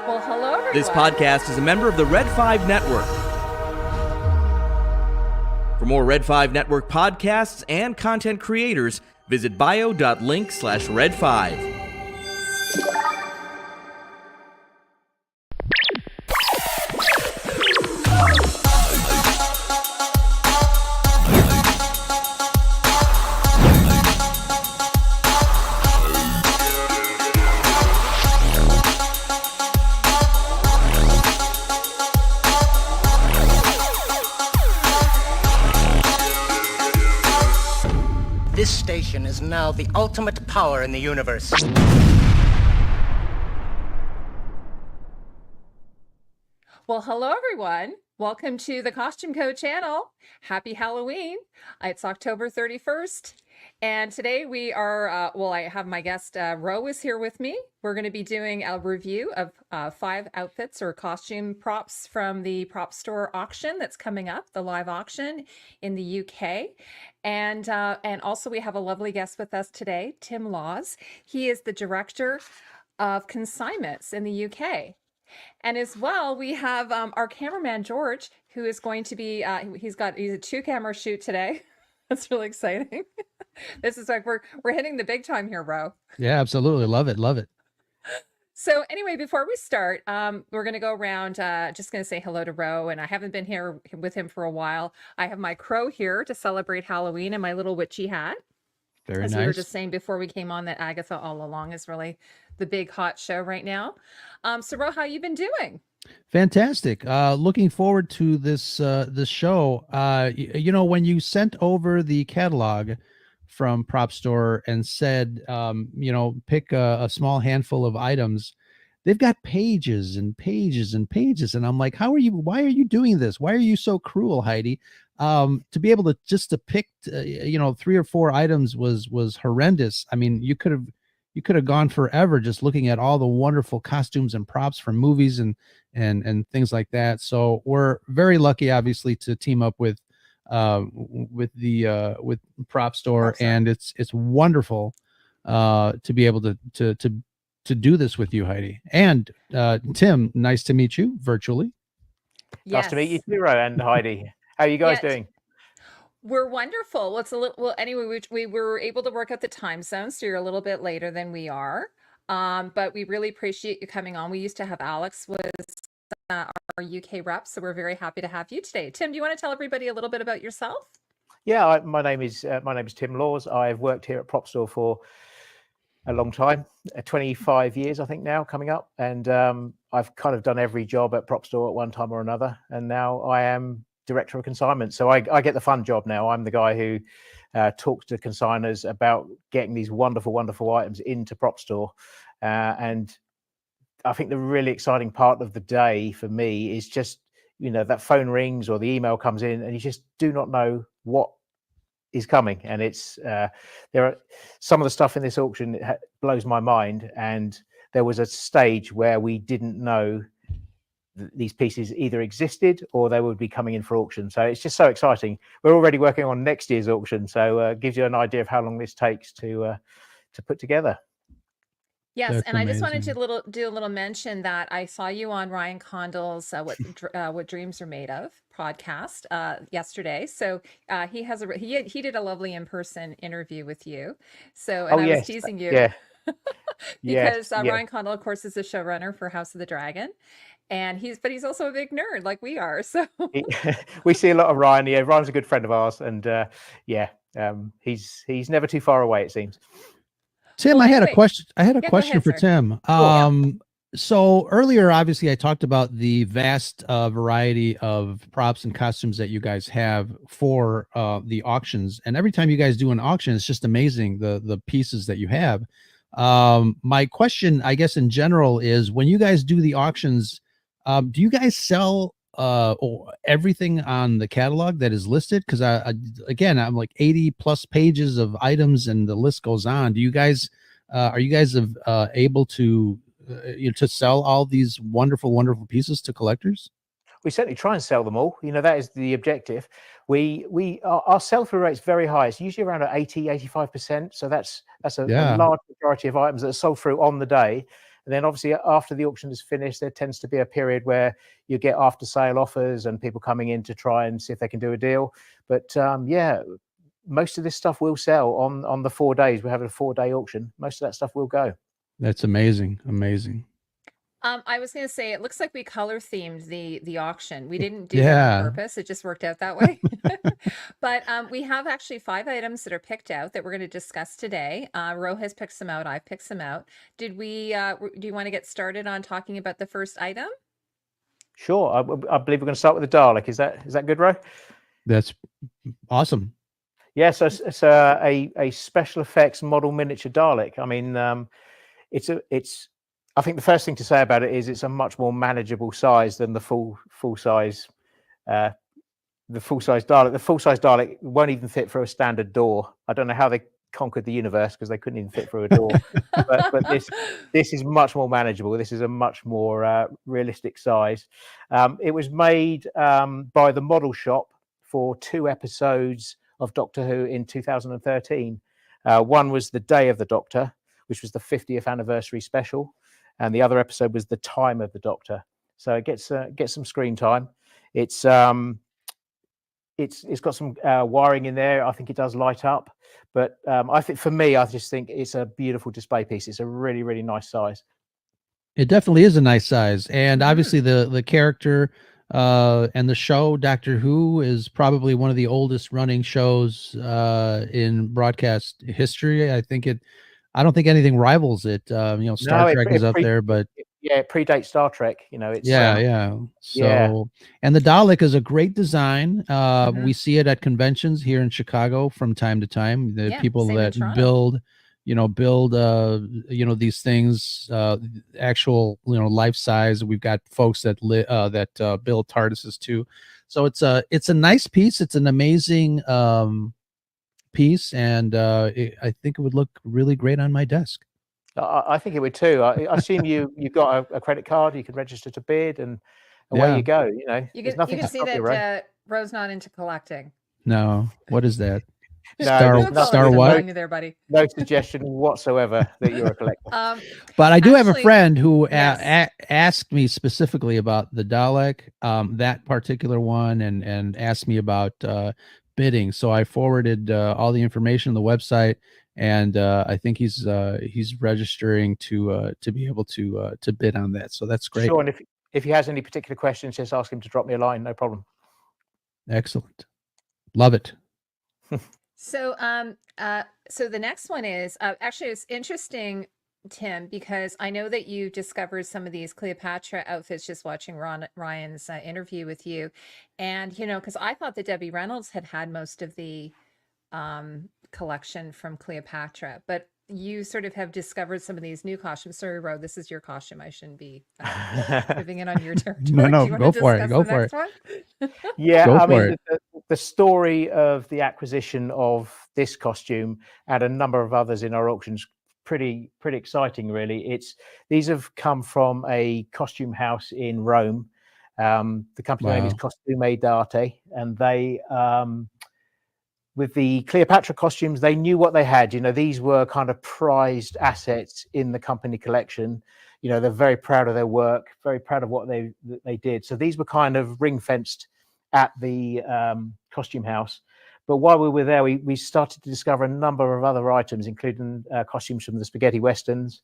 Well, hello, everyone. This podcast is a member of the Red 5 Network. For more Red 5 Network podcasts and content creators, visit bio.link/Red5. This station is now the ultimate power in the universe. Well, hello, everyone. Welcome to the Costume Code channel. Happy Halloween. It's October 31st. And today we are, I have my guest, Ro is here with me. We're going to be doing a review of 5 outfits or costume props from the PropStore auction that's coming up, the live auction in the UK. And also we have a lovely guest with us today, Tim Laws. He is the director of consignments in the UK. And as well, we have our cameraman, George, who is going to be, he's a 2-camera shoot today. That's really exciting. This is like, we're hitting the big time here, Ro. Yeah, absolutely. Love it. Love it. So anyway, before we start, we're going to go around, just going to say hello to Ro. And I haven't been here with him for a while. I have my crow here to celebrate Halloween and my little witchy hat. Very As nice. we were just saying before we came on, that Agatha All Along is really the big hot show right now. So Ro, how you been doing? Fantastic. Looking forward to this show. When you sent over the catalog from PropStore and said, pick a small handful of items, they've got pages and pages and pages. And I'm like, why are you doing this? Why are you so cruel, Heidi? To be able to pick 3 or 4 items was horrendous. I mean, you could have gone forever just looking at all the wonderful costumes and props from movies and things like that. So we're very lucky, obviously, to team up with PropStore, and it's wonderful to be able to do this with you, Heidi. And Tim, nice to meet you virtually. Yes. Nice to meet you too, Ro and Heidi. How are you guys doing? We're wonderful. Anyway, we were able to work out the time zone, so you're a little bit later than we are. But we really appreciate you coming on. We used to have Alex was our UK rep, so we're very happy to have you today. Tim, do you want to tell everybody a little bit about yourself? Yeah, my name is Tim Laws. I've worked here at PropStore for a long time, 25 years, I think now, coming up. And I've kind of done every job at PropStore at one time or another. And now I am director of consignment. So I get the fun job now. I'm the guy who talks to consigners about getting these wonderful, wonderful items into PropStore. And I think the really exciting part of the day for me is just, that phone rings or the email comes in and you just do not know what is coming. And it's there are some of the stuff in this auction blows my mind. And there was a stage where we didn't know these pieces either existed or they would be coming in for auction. So it's just so exciting. We're already working on next year's auction, so it gives you an idea of how long this takes to put together. Yes, That's and amazing. I just wanted to do a little mention that I saw you on Ryan Condal's "What Dreams Are Made Of" podcast yesterday. So he did a lovely in-person interview with you. So I was teasing you, because Ryan Condal, of course, is the showrunner for House of the Dragon. And he's also a big nerd like we are. So we see a lot of Ryan. Yeah, Ryan's a good friend of ours, and he's never too far away, it seems. Tim, I had a question. For Tim. So earlier, obviously, I talked about the vast variety of props and costumes that you guys have for the auctions. And every time you guys do an auction, it's just amazing the pieces that you have. My question, I guess, in general is, when you guys do the auctions, do you guys sell everything on the catalog that is listed? Because I'm like 80 plus pages of items and the list goes on. Do you guys are you guys able to sell all these wonderful pieces to collectors? We certainly try and sell them all. That is the objective. Our sell-through rate is very high. It's usually around 80, 85%. So that's a large majority of items that are sold through on the day. And then obviously after the auction is finished, there tends to be a period where you get after sale offers and people coming in to try and see if they can do a deal. But yeah, most of this stuff will sell on the 4 days. We're having a 4-day auction. Most of that stuff will go. That's amazing. Amazing. I was going to say, it looks like we color themed the auction. We didn't do that on purpose. It just worked out that way. But we have actually 5 items that are picked out that we're going to discuss today. Ro has picked some out. I've picked some out. Do you want to get started on talking about the first item? Sure. I believe we're going to start with the Dalek. Is that good, Ro? That's awesome. Yeah, so it's a special effects model miniature Dalek. I mean, I think the first thing to say about it is it's a much more manageable size than the full size Dalek. The full size Dalek won't even fit through a standard door. I don't know how they conquered the universe, because they couldn't even fit through a door. but this is much more manageable. This is a much more realistic size. It was made by the Model Shop for 2 episodes of Doctor Who in 2013. One was The Day of the Doctor, which was the 50th anniversary special, and the other episode was The Time of the Doctor. So it gets some screen time. It's got some wiring in there. I think it does light up, but I just think it's a beautiful display piece. It's a really, really nice size. It definitely is a nice size, and obviously the character and the show Doctor Who is probably one of the oldest running shows in broadcast history. I don't think anything rivals it. Star Trek is up there, but it predates Star Trek. It's So, and the Dalek is a great design. We see it at conventions here in Chicago from time to time. The people that build these things, actual, life size. We've got folks that build TARDISes too. So it's a nice piece. It's an amazing piece, and I think it would look really great on my desk. I think it would too. I assume you've got a credit card. You can register to bid, and away you go. You can see that Ro's not into collecting. No, what is that? No, Star what? There, buddy. No suggestion whatsoever that you're a collector. But I do have a friend who asked me specifically about the Dalek, that particular one, and asked me about bidding. So I forwarded all the information on the website, and I think he's registering to be able to bid on that. So that's great. Sure, and if he has any particular questions, just ask him to drop me a line. No problem. Excellent, love it. So so the next one is actually, it's interesting, Tim, because I know that you discovered some of these Cleopatra outfits just watching Ryan's interview with you, and because I thought that Debbie Reynolds had most of the collection from Cleopatra, but you sort of have discovered some of these new costumes. Sorry, Ro, this is your costume. I shouldn't be moving in on your territory. No, go for it. Go for it. Yeah, I mean, the story of the acquisition of this costume and a number of others in our auctions, pretty exciting, really. These have come from a costume house in Rome. The company name is Costume d'Arte, and they with the Cleopatra costumes, they knew what they had. These were kind of prized assets in the company collection. They're very proud of their work, very proud of what they did. So these were kind of ring fenced at the costume house. But while we were there, we started to discover a number of other items, including costumes from the spaghetti westerns,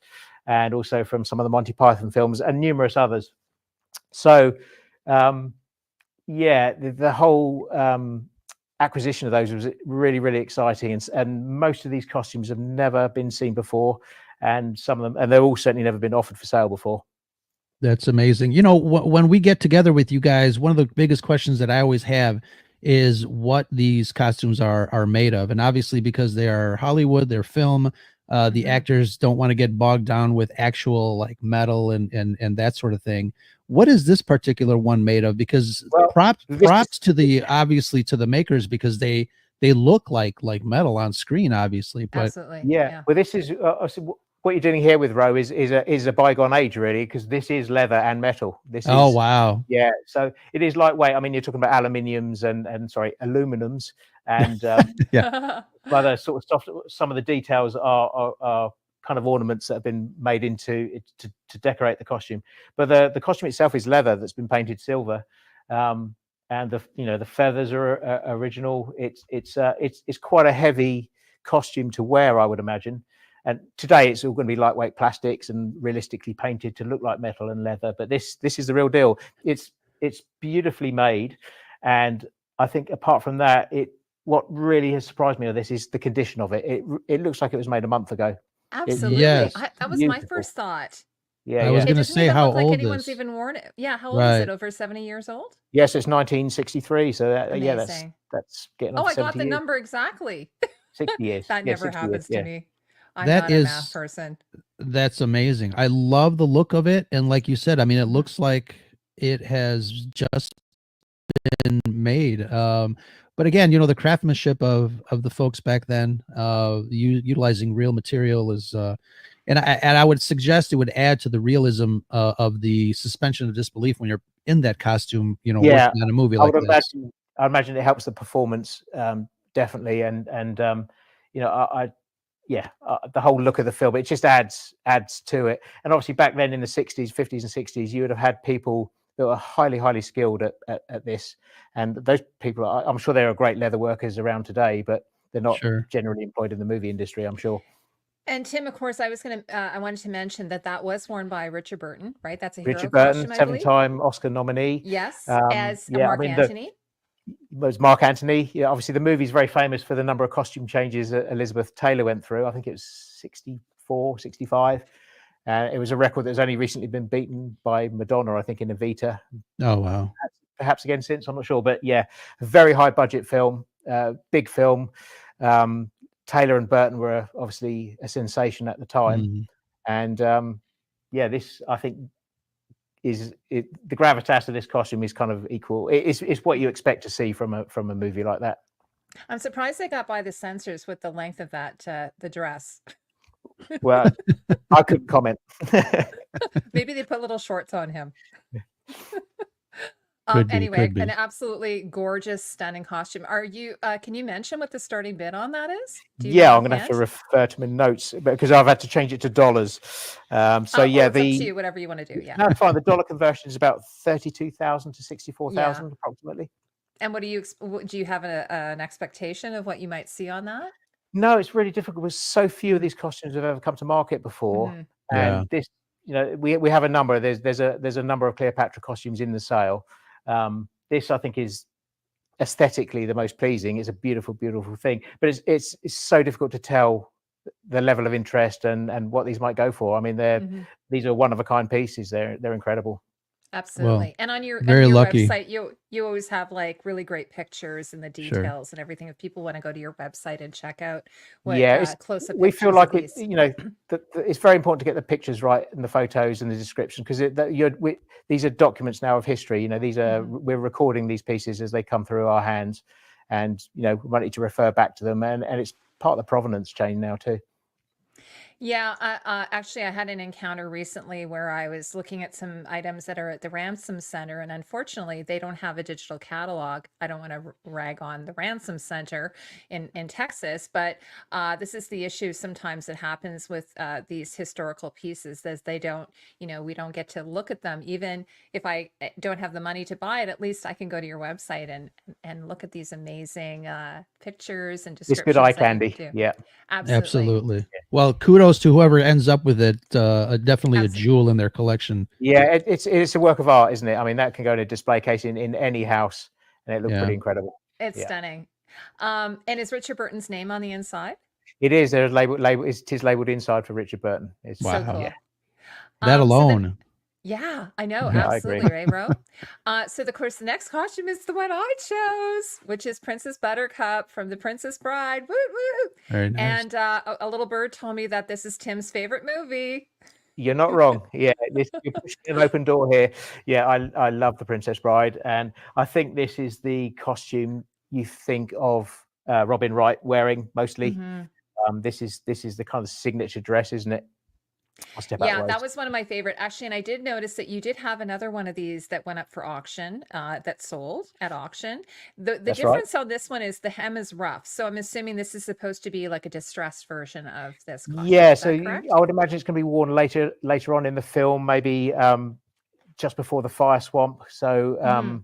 and also from some of the Monty Python films, and numerous others. So the whole acquisition of those was really, really exciting, and most of these costumes have never been seen before, and some of them, and they've all certainly never been offered for sale before. That's amazing. When we get together with you guys, one of the biggest questions that I always have is what these costumes are made of, and obviously because they are Hollywood, they're film, the actors don't want to get bogged down with actual like metal and that sort of thing. What is this particular one made of? Because props to the makers, because they look like metal on screen, obviously. But absolutely, yeah. Well, this is what you're doing here with Ro is a bygone age, really, because this is leather and metal. Oh wow, yeah. So it is lightweight. I mean, you're talking about aluminums and aluminums and other sort of stuff. Some of the details are kind of ornaments that have been made into it to decorate the costume. But the costume itself is leather that's been painted silver, and the feathers are original. It's quite a heavy costume to wear, I would imagine. And today it's all going to be lightweight plastics and realistically painted to look like metal and leather. But this is the real deal. It's beautifully made, and I think apart from that, what really has surprised me of this is the condition of it. It looks like it was made a month ago. Absolutely. Yes. That was my Beautiful. first thought. Yeah, I was It going to doesn't say even how look like old anyone's this. even worn it. Yeah, how old is Right. it? Over 70 years old? Yes, it's 1963. So Amazing. that's getting on Oh, I got 70 the years. number exactly. 60 years. That Yeah, never 60 years. happens to Yeah. me. I'm That not a math is person. That's amazing. I love the look of it, and like you said, I mean, it Mhm. looks like it has just been made. But again, the craftsmanship of the folks back then, utilizing real material is, and I would suggest it would add to the realism of the suspension of disbelief when you're in that costume, Yeah, working on a movie I like would this. imagine. I imagine it helps the performance definitely, and the whole look of the film, it just adds to it. And obviously back then in the 60s, 50s and 60s, you would have had people that were highly skilled at this, and those people, I'm sure there are great leather workers around today, but they're not Sure. generally employed in the movie industry, I'm sure. And Tim, of course, I wanted to mention that was worn by Richard Burton, right? That's a hero Richard Burton, costume, I believe. 7-time Oscar nominee. Yes, as Yeah, I Mark mean, Antony. was Mark Antony. Yeah, obviously the movie's very famous for the number of costume changes that Elizabeth Taylor went through. I think it was 64, 65. It was a record that's only recently been beaten by Madonna, I think, in Evita. Oh wow. Perhaps again since, I'm not sure. But yeah, a very high budget film, big film. Taylor and Burton were obviously a sensation at the time. Mhm. And this, I think, the gravitas of this costume is kind of equal. It's what you expect to see from a movie like that. I'm surprised they got by the censors with the length of that the dress. Well, I couldn't comment. Maybe they put little shorts on him. Could be, Anyway, could be. an absolutely gorgeous, stunning costume. Can you mention what the starting bid on that is? Do you Yeah, know I'm going to have to offhand? refer to my notes because I've had to change it to dollars. Well, it's up to you, whatever you want to do. Yeah. No, fine. The dollar conversion is about 32,000 to 64,000 Yeah. approximately. And what do you have an expectation of what you might see on that? No, it's really difficult because so few of these costumes have ever come to market before. Mhm. Yeah. And this, we have a number. There's a number of Cleopatra costumes in the sale. This, I think, is aesthetically the most pleasing. It's a beautiful thing, but it's so difficult to tell the level of interest and what these might go for. I mean, these are one of a kind pieces. They're incredible. Absolutely. And on your very lucky. website, you always have like really great pictures and the Sure. details and everything. If people want to go to your website and check out what close-up we feel pictures like of it, these. it's very important to get the pictures right and the photos and the description because these are documents now of history. These are we're recording these pieces as they come through our hands, and we want you to refer back to them, and it's part of the provenance chain now too. Yeah, actually, I had an encounter recently where I was looking at some items that are at the Ransom Center, and unfortunately, they don't have a digital catalog. I don't want to rag on the Ransom Center in Texas, but this is the issue sometimes that happens with these historical pieces, as they don't, we don't get to look at them. Even if I don't have the money to buy it, at least I can go to your website and look at these amazing pictures and It's descriptions. good eye that you candy. do. Yeah. Absolutely. Well, kudos to whoever ends up with it. Definitely a jewel in their collection. Yeah, it's a work of art, isn't it? I mean, that can go in a display case in any house, and it looks pretty incredible. It's stunning. And is Richard Burton's name on the inside? It is. There's it is labeled inside for Richard Burton. It's So cool. Yeah. That alone. Yeah, I know. Yeah, I Absolutely. agree. Right, Ro? Of course, the next costume is the one I chose, which is Princess Buttercup from The Princess Bride. Woo, woo. Very nice. And a little bird told me that this is Tim's favorite movie. You're not wrong. Yeah, you're pushing an open door here. Yeah, I love The Princess Bride, and I think this is the costume you think of Robin Wright wearing mostly. Mhm. This is the kind of signature dress, isn't it? I'll step out Yeah, the way. that was one of my favorite actually. And I did notice that you did have another one of these that went up for auction, that sold at auction. The That's right. difference on this one is the hem is rough. So I'm assuming this is supposed to be like a distressed version of this costume. Yeah, Is so that correct? I would imagine it's going to be worn later on in the film, maybe just before the fire swamp. So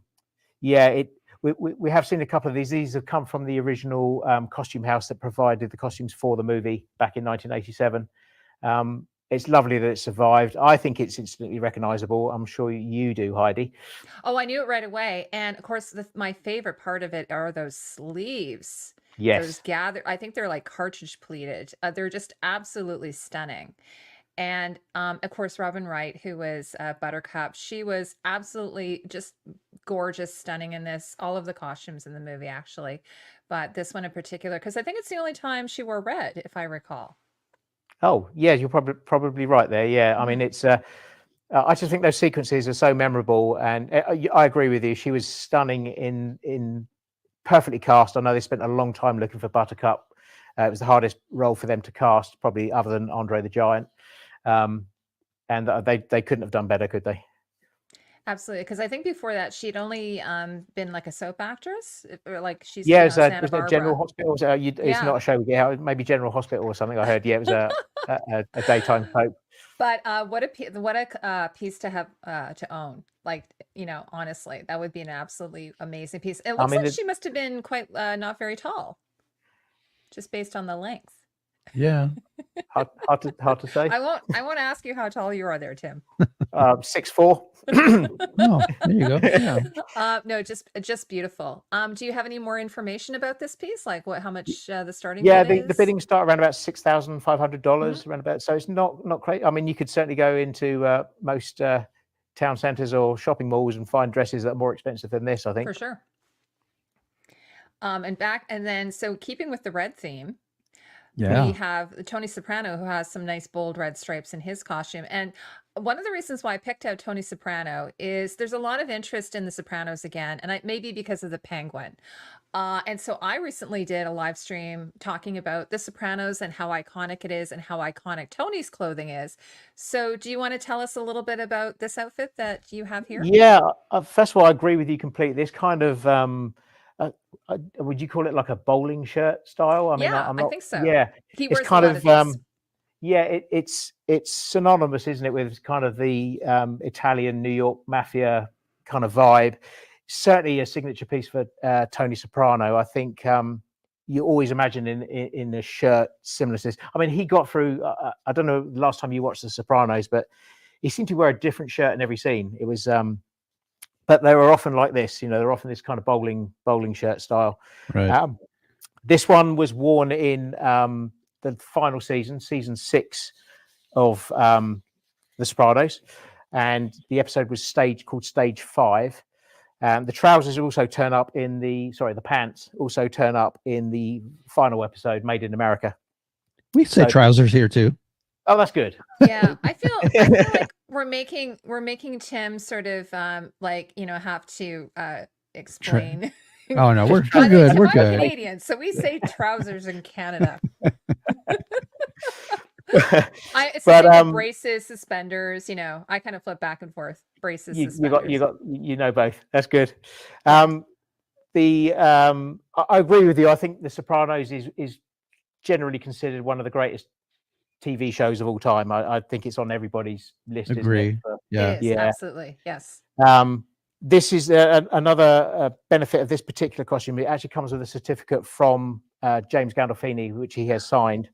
yeah, we have seen a couple of these. These have come from the original costume house that provided the costumes for the movie back in 1987. It's lovely that it survived. I think it's instantly recognizable. I'm sure you do, Heidi. Oh, I knew it right away. And of course, my favorite part of it are those sleeves. Those Yes. I think they're like cartridge pleated. They're just absolutely stunning. And of course, Robin Wright, who was Buttercup, she was absolutely just gorgeous, stunning in this. All of the costumes in the movie, actually, but this one in particular, because I think it's the only time she wore red, if I recall. Oh, yeah, you're probably right there. Yeah, I mean, it's. I just think those sequences are so memorable, and I agree with you. She was stunning in perfectly cast. I know they spent a long time looking for Buttercup. It was the hardest role for them to cast, probably other than Andre the Giant. And they couldn't have done better, could they? Absolutely, because I think before that she'd only been like a soap actress, or like she's Yeah, been it was, on Santa was it General Barbara. Hospital? It's Yeah, not a show we get out. Maybe General Hospital or something. I heard. Yeah, it was a daytime soap. but what a piece to have to own. Like, honestly, that would be an absolutely amazing piece. It I looks mean, like she must have been quite not very tall, just based on the length. Yeah. hard to say. I won't ask you how tall you are there, Tim. 6'4". Oh, there you go. Yeah. No, just beautiful. Do you have any more information about this piece? Like how much the starting Yeah, bid the is? bidding start around about $6,500, around about. So it's not crazy. I mean, you could certainly go into most town centres or shopping malls and find dresses that are more expensive than this, I think. For sure. And then so keeping with the red theme, Yeah. we have Tony Soprano, who has some nice bold red stripes in his costume. And one of the reasons why I picked out Tony Soprano is there's a lot of interest in the Sopranos again, and maybe because of the penguin. And so I recently did a live stream talking about the Sopranos and how iconic it is and how iconic Tony's clothing is. So do you want to tell us a little bit about this outfit that you have here? Yeah, first of all, I agree with you completely. This kind of would you call it like a bowling shirt style? I mean, Yeah, I'm I not. think so. Yeah, He it's wears a kind lot of of these. yeah, it's synonymous, isn't it, with kind of the Italian New York mafia kind of vibe. Certainly a signature piece for Tony Soprano. I think you always imagine in a shirt similar to this. I mean, he got through. I don't know the last time you watched The Sopranos, but he seemed to wear a different shirt in every scene. It was, but they were often like this. They're often this kind of bowling shirt style. Right. This one was worn in the final season 6 of The Sopranos, and the episode was called Stage 5. The trousers also turn up in the pants also turn up in the final episode, Made in America. We say trousers here too. Oh, that's good. Yeah, I feel like we're making Tim sort of have to explain. Oh no, we're good. We're good. Canadian, so we say trousers in Canada. It's like braces, suspenders. I kind of flip back and forth. Braces, suspenders. You know both. That's good. I agree with you. I think The Sopranos is generally considered one of the greatest TV shows of all time. I think it's on everybody's list. Agree. Isn't it? Yeah. It is, absolutely. Yes. This is another benefit of this particular costume. It actually comes with a certificate from James Gandolfini, which he has signed.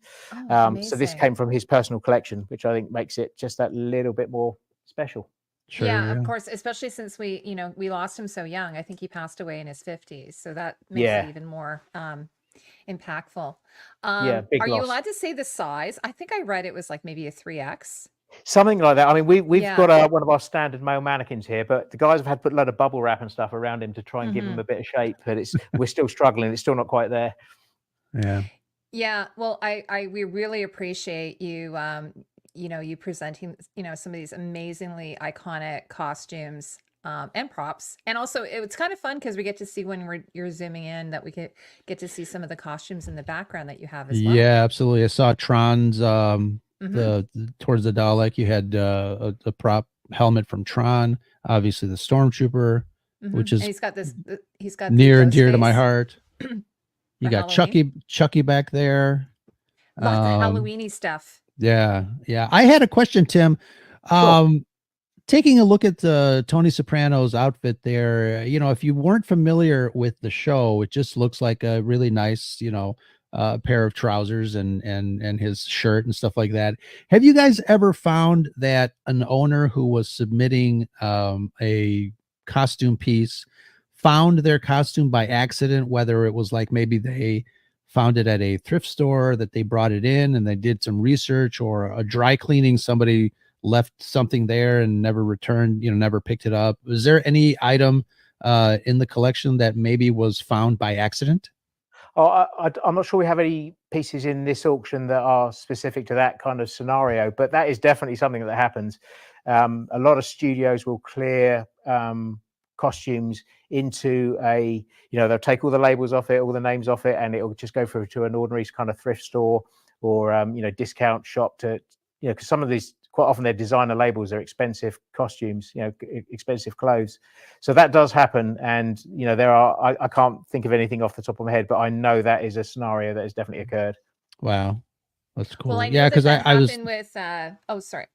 So this came from his personal collection, which I think makes it just that little bit more special. Sure, yeah, of course, especially since we lost him so young. I think he passed away in his 50s, so that makes it even more impactful. Big are loss. you allowed to say the size? I think I read it was like maybe a 3X. Something like that. I mean, we've got one of our standard male mannequins here, but the guys have had to put a load of bubble wrap and stuff around him to try and give him a bit of shape. But we're still struggling. It's still not quite there. Yeah. Yeah. Well, we really appreciate you. You presenting some of these amazingly iconic costumes and props, and also it's kind of fun because we get to see when you're zooming in that we get to see some of the costumes in the background that you have as well. Yeah, absolutely. I saw Tron's towards the Dalek. You had a prop helmet from Tron, obviously the Stormtrooper, which is and he's got near the and ghost dear to my face heart. You for got Halloween. Chucky back there. Lots of Halloweeny stuff. Yeah. I had a question, Tim. Sure. Taking a look at Tony Soprano's outfit there, if you weren't familiar with the show, it just looks like a really nice, pair of trousers and his shirt and stuff like that. Have you guys ever found that an owner who was submitting a costume piece found their costume by accident, whether it was like maybe they found it at a thrift store that they brought it in and they did some research, or a dry cleaning, somebody left something there and never returned, never picked it up? Was there any item in the collection that maybe was found by accident? Oh, I'm not sure we have any pieces in this auction that are specific to that kind of scenario, but that is definitely something that happens. A lot of studios will clear costumes into they'll take all the labels off it, all the names off it, and it'll just go through to an ordinary kind of thrift store or discount shop to, because some of these, quite often their designer labels are expensive costumes, expensive clothes. So that does happen. And, I can't think of anything off the top of my head, but I know that is a scenario that has definitely occurred. Wow. That's cool. Well, I know yeah, because that I was happened with sorry.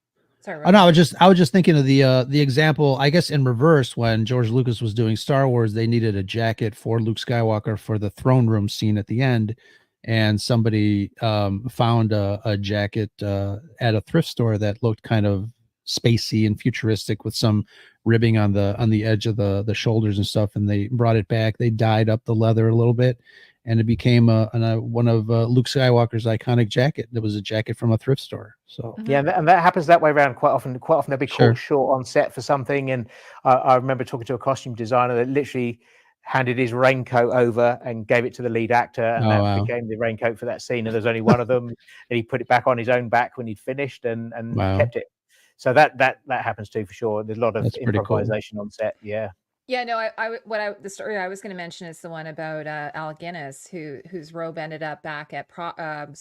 Oh no, I was just thinking of the example, I guess, in reverse. When George Lucas was doing Star Wars, they needed a jacket for Luke Skywalker for the throne room scene at the end, and somebody found a jacket at a thrift store that looked kind of spacey and futuristic with some ribbing on the edge of the shoulders and stuff, and they brought it back. They dyed up the leather a little bit, and it became one of Luke Skywalker's iconic jacket. It was a jacket from a thrift store. So yeah, and that happens that way around quite often. Quite often they'll be caught short on set for something, and I remember talking to a costume designer that literally handed his raincoat over and gave it to the lead actor, and became the raincoat for that scene. And there's only one of them, and he put it back on his own back when he'd finished, and kept it. So that happens too, for sure. There's a lot of improvisation on set. Yeah. Yeah, no, the story I was going to mention is the one about Al Guinness, whose robe ended up back at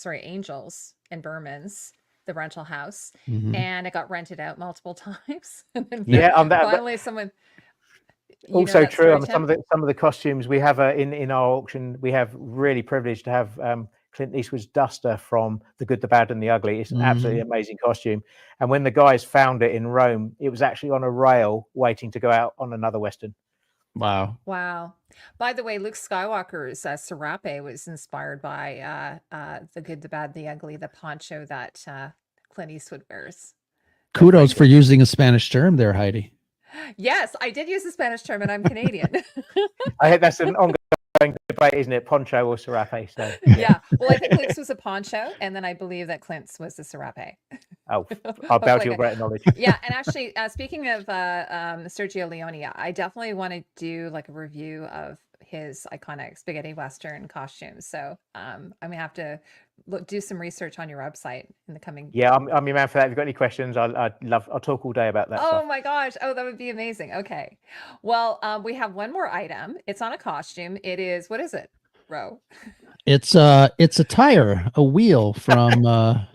Angels in Berman's, the rental house, and it got rented out multiple times. And then finally someone. Also true on some of the costumes we have in our auction. We have really privileged to have Clint Eastwood's Duster from The Good, the Bad, and the Ugly. It's an absolutely amazing costume. And when the guys found it in Rome, it was actually on a rail waiting to go out on another Western. Wow. By the way, Luke Skywalker's serape was inspired by The Good, the Bad, the Ugly, the poncho that Clint Eastwood wears. Kudos for using a Spanish term there, Heidi. Yes, I did use a Spanish term, and I'm Canadian. I think that's an ongoing debate, isn't it? Poncho or serape? So yeah. Well, I think Luke's was a poncho, and then I believe that Clint's was a serape. Oh, I'll bow to your great knowledge. Yeah, and actually, speaking of Sergio Leone, I definitely want to do like a review of his iconic spaghetti western costumes. So I'm gonna have to do some research on your website in the coming. Yeah, I'm your man for that. If you've got any questions, I'll talk all day about that. Oh my gosh! Oh, that would be amazing. Okay, well, we have one more item. It's on a costume. It is, what is it, Ro? It's a tire, a wheel from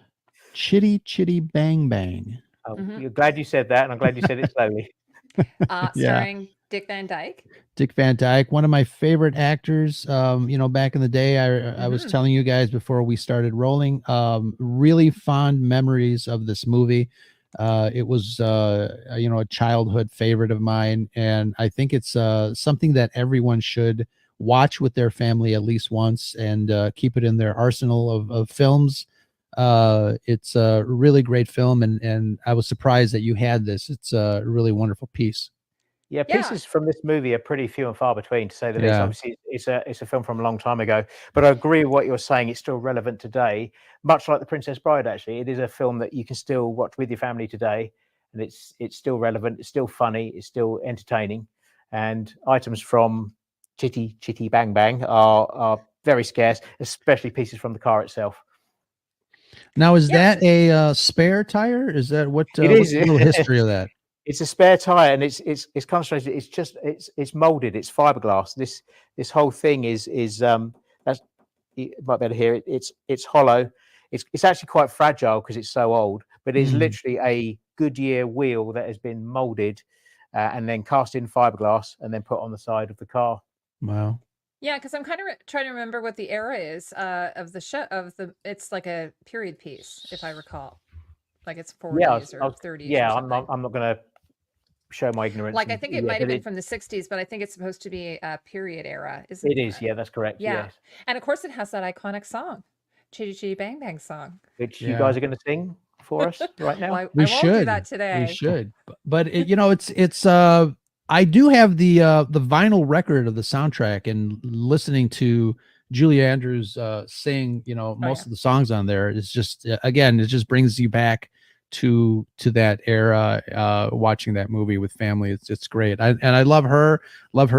Chitty Chitty Bang Bang. Oh, you're glad you said that, and I'm glad you said it slowly. Starring Dick Van Dyke. Dick Van Dyke, one of my favorite actors. Back in the day, I was telling you guys before we started rolling, really fond memories of this movie. It was, a childhood favorite of mine. And I think it's something that everyone should watch with their family at least once and keep it in their arsenal of films. It's a really great film. And I was surprised that you had this. It's a really wonderful piece. Yeah, pieces from this movie are pretty few and far between, to say the least. Obviously, it's a film from a long time ago, but I agree with what you're saying. It's still relevant today, much like The Princess Bride. Actually, it is a film that you can still watch with your family today, and it's still relevant. It's still funny. It's still entertaining. And items from Chitty Chitty Bang Bang are very scarce, especially pieces from the car itself. Now, is that a spare tire? Is that what? It is. What's the little history of that? It's a spare tire, and it's kind of strange. It's molded. It's fiberglass. This whole thing is that's, you might be able to hear it. It's hollow. it's actually quite fragile because it's so old, but it's Mm. literally a Goodyear wheel that has been molded and then cast in fiberglass and then put on the side of the car. Wow. Yeah, because I'm kind of trying to remember what the era is of the show it's like a period piece, if I recall. Like it's 40s or 30s or something. I'm not going to show my ignorance. Like I think it might have but been from the 60s, but I think it's supposed to be a period era, isn't it is. Yeah, that's correct. Yeah. Yes. And of course it has that iconic song, Chitty Chitty Bang Bang song. Which Yeah. you guys are going to sing for us right now. Well, We I won't should do that today. We should, but it, you know, it's I do have the vinyl record of the soundtrack, and listening to Julie Andrews sing, you know, most yeah. of the songs on there is just again, it just brings you back to that era. Watching that movie with family, it's great. And I love her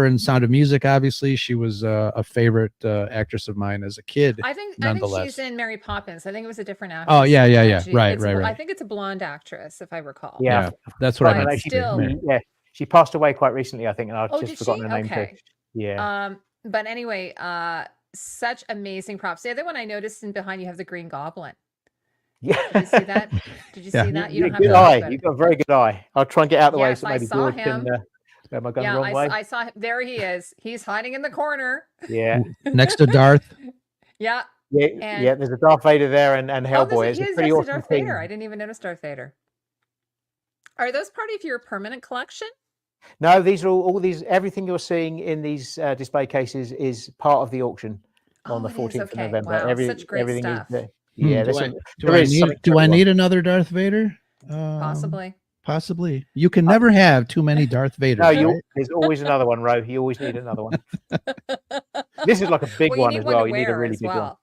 in Sound of Music. Obviously, she was a favorite actress of mine as a kid. I think she's in Mary Poppins. I think it was a different actress. Oh yeah. Right. I think it's a blonde actress, if I recall. Yeah, that's what I meant. She passed away quite recently, I think, and I've just forgotten her name. Okay. Too. Yeah. But anyway, such amazing props. The other one I noticed in behind you have the Green Goblin. Yeah. Did you see that? Did you see that? You don't have good to eye. You've got a very good eye. I'll try and get out of the way so maybe George can. Am I going the wrong way? I saw him. There he is. He's hiding in the corner. Yeah. Next to Darth. Yeah. Yeah. There's a Darth Vader there and Hellboy. It's a pretty awesome Darth Vader. I didn't even notice Darth Vader. Are those part of your permanent collection? No, these are all these. Everything you're seeing in these display cases is part of the auction on the 14th of November. Wow, such great everything stuff. is there. Yeah. Do I need another Darth Vader? Possibly. You can never have too many Darth Vaders. No, there's always another one, Ro. You always need another one. This is like a big one as well. You need a really big one.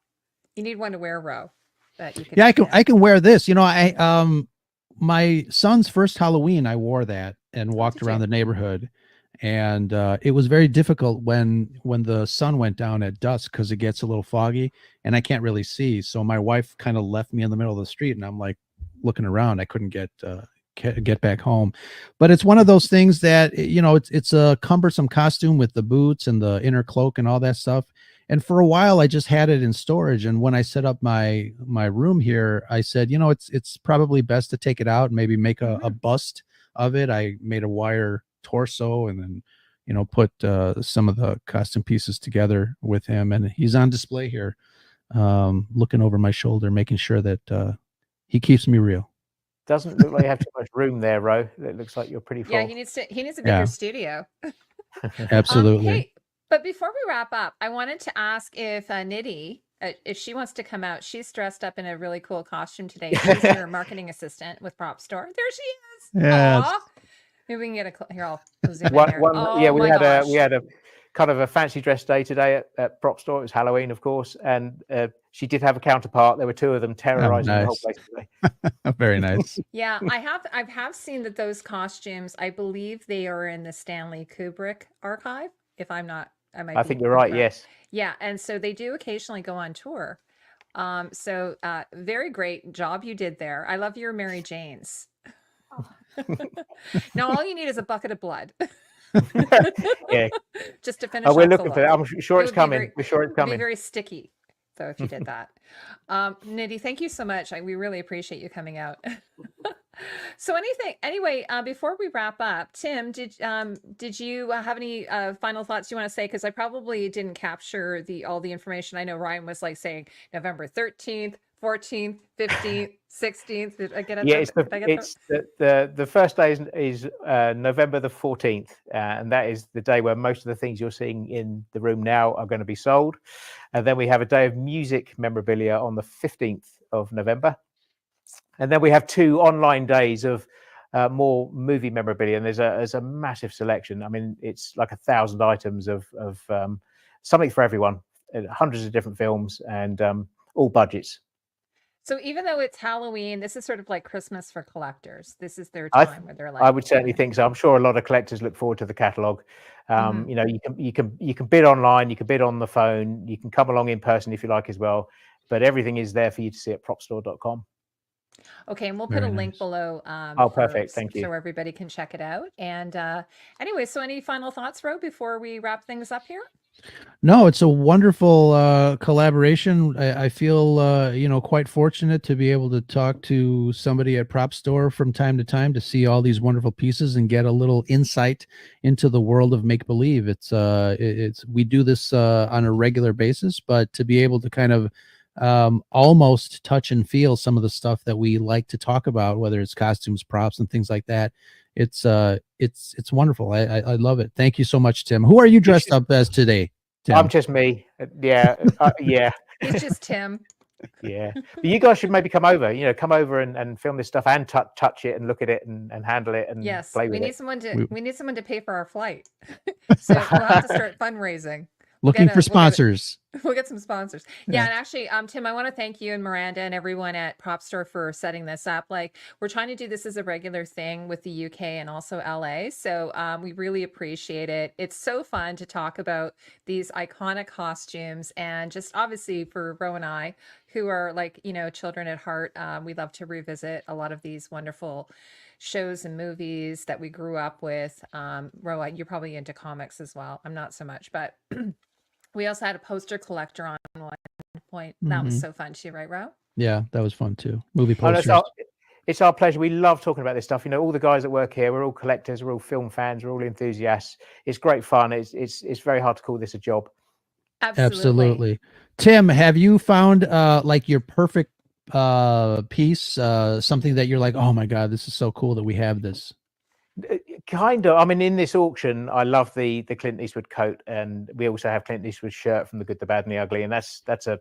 You need one to wear, Ro. I can wear this. You know, my son's first Halloween, I wore that and walked around the neighborhood, and it was very difficult when the sun went down at dusk because it gets a little foggy and I can't really see. So my wife kind of left me in the middle of the street, and I'm like looking around. I couldn't get back home. But it's one of those things that, you know, it's a cumbersome costume with the boots and the inner cloak and all that stuff. And for a while, I just had it in storage. And when I set up my room here, I said, you know, it's probably best to take it out and maybe make a bust of it. I made a wire torso and then, you know, put some of the costume pieces together with him. And he's on display here, looking over my shoulder, making sure that he keeps me real. Doesn't look like you have too much room there, Ro. It looks like you're pretty full. Yeah, he needs a bigger studio. Absolutely. Hey, but before we wrap up, I wanted to ask if Nidhi, if she wants to come out. She's dressed up in a really cool costume today. She's your marketing assistant with PropStore. There she is. Yeah. Aww. Maybe we can get a here. I'll zoom in here. We had a kind of a fancy dress day today at PropStore. It was Halloween, of course, and she did have a counterpart. There were two of them terrorizing the whole place today. Very nice. Yeah, I have seen that those costumes. I believe they are in the Stanley Kubrick archive. If I'm not, I think you're right. Yes. Yeah, and so they do occasionally go on tour. So very great job you did there. I love your Mary Janes. Now all you need is a bucket of blood. Yeah. Just to finish. We're looking for that. I'm sure it's coming. We're sure it's coming. It'd be very sticky. So if you did that, Nidhi, thank you so much. We really appreciate you coming out. So anyway, before we wrap up, Tim, did you have any final thoughts you want to say? Because I probably didn't capture all the information. I know Ryan was like saying November 13th, 14th, 15th, 16th. Did I get it? Yeah, it's the first day is November the 14th, and that is the day where most of the things you're seeing in the room now are going to be sold. And then we have a day of music memorabilia on the 15th of November. And then we have 2 online days of more movie memorabilia, and there's a massive selection. I mean, it's like 1,000 items of something for everyone, hundreds of different films, and all budgets. So even though it's Halloween, this is sort of like Christmas for collectors. This is their time where they're like. I would certainly think so. I'm sure a lot of collectors look forward to the catalogue. You know, you can bid online, you can bid on the phone, you can come along in person if you like as well. But everything is there for you to see at PropStore.com. Okay, and we'll put a link below. Perfect. Thank you. So everybody can check it out. And anyway, so any final thoughts, Ro, before we wrap things up here? No, it's a wonderful collaboration. I feel quite fortunate to be able to talk to somebody at PropStore from time to time to see all these wonderful pieces and get a little insight into the world of make believe. It's we do this on a regular basis, but to be able to kind of almost touch and feel some of the stuff that we like to talk about, whether it's costumes, props, and things like that. It's wonderful. I love it. Thank you so much, Tim. Who are you dressed up as today? Tim. I'm just me. Yeah. Yeah. He's just Tim. Yeah. But you guys should maybe come over, come over and film this stuff and touch it and look at it and handle it and Yes, play with we it. need someone to pay for our flight. So we'll have to start fundraising. Looking for sponsors. We'll get some sponsors. Yeah. Yeah. And actually, Tim, I want to thank you and Miranda and everyone at PropStore for setting this up. Like, we're trying to do this as a regular thing with the UK and also LA. So we really appreciate it. It's so fun to talk about these iconic costumes, and just obviously for Ro and I, who are like, children at heart, we love to revisit a lot of these wonderful shows and movies that we grew up with. Ro, you're probably into comics as well. I'm not so much, but we also had a poster collector on one point. That was so fun too, right, Ro? Yeah, that was fun too. Movie Oh, no, posters. it's our pleasure. We love talking about this stuff. All the guys that work here, we're all collectors, we're all film fans, we're all enthusiasts. It's great fun. It's very hard to call this a job. Absolutely. Tim, have you found like your perfect piece, something that you're like, oh my God, this is so cool that we have this? Kind of. I mean, in this auction, I love the Clint Eastwood coat, and we also have Clint Eastwood's shirt from The Good, the Bad, and the Ugly, and that's a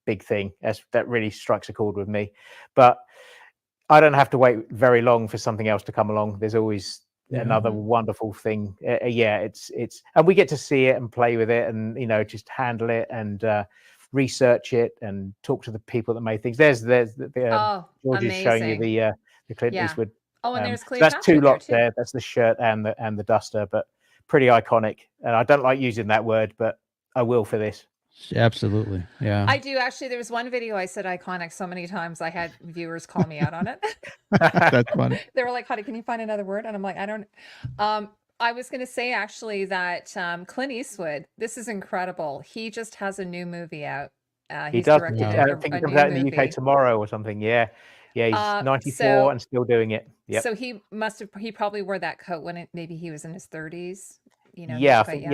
big thing. That really strikes a chord with me. But I don't have to wait very long for something else to come along. There's always another wonderful thing. It's and we get to see it and play with it, and just handle it and research it and talk to the people that made things. There's George is showing you the Clint Eastwood. Oh, and there's so that's two lots there. That's the shirt and the duster, but pretty iconic. And I don't like using that word, but I will for this. Absolutely. Yeah. I do actually. There was one video I said iconic so many times I had viewers call me out on it. That's funny. They were like, Heidi, can you find another word? And I'm like, I don't. I was going to say actually that Clint Eastwood, this is incredible. He just has a new movie out. He does. directed I think it comes out in the UK tomorrow or something. Yeah. Yeah, he's 94 and still doing it. Yep. So he probably wore that coat when maybe he was in his 30s. Yeah, I think,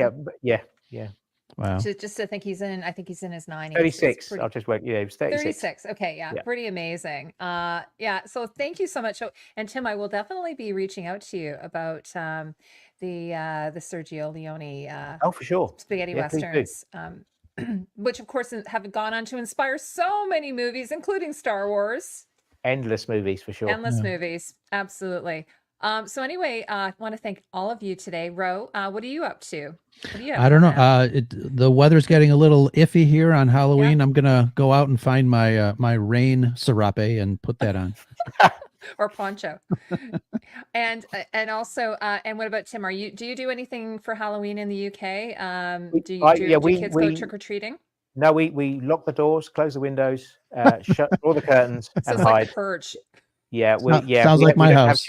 yeah. Wow. Just to think I think he's in his 90s. 36. I'll just wait. Yeah, he was 36. 36. Okay, yeah. Pretty amazing. Yeah, so thank you so much. And Tim, I will definitely be reaching out to you about the Sergio Leone oh, for sure. spaghetti westerns. Which of course have gone on to inspire so many movies, including Star Wars. Endless movies for sure. Endless movies, absolutely. So anyway, I want to thank all of you today. Ro, what are you up to? I don't know. The weather's getting a little iffy here on Halloween. I'm gonna go out and find my my rain serape and put that on. Or poncho. And also, and what about Tim? Do you do anything for Halloween in the UK? Do kids go trick or treating? No, we lock the doors, close the windows, shut all the curtains, so and it's hide. Like a purge. Yeah, sounds like my house.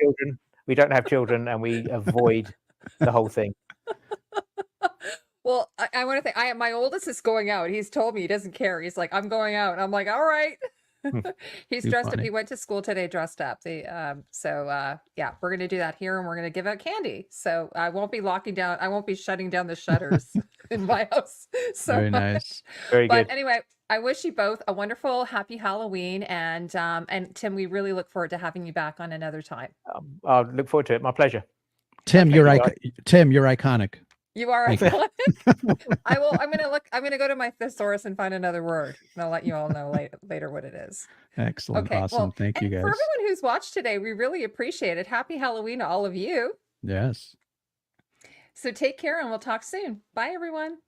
We don't have children, and we avoid the whole thing. Well, I want to think. My oldest is going out. He's told me he doesn't care. He's like, I'm going out. And I'm like, all right. He's dressed up. He went to school today dressed up. Yeah, we're gonna do that here, and we're gonna give out candy. So I won't be locking down. I won't be shutting down the shutters in my house. So very nice. Very good. But anyway, I wish you both a wonderful, happy Halloween, and Tim, we really look forward to having you back on another time. I'll look forward to it. My pleasure. Tim, you're iconic. You are iconic. I'm gonna go to my thesaurus and find another word, and I'll let you all know later what it is. Excellent. Okay, awesome. well, Thank you guys. For everyone who's watched today, we really appreciate it. Happy Halloween to all of you. Yes. So take care, and we'll talk soon. Bye, everyone.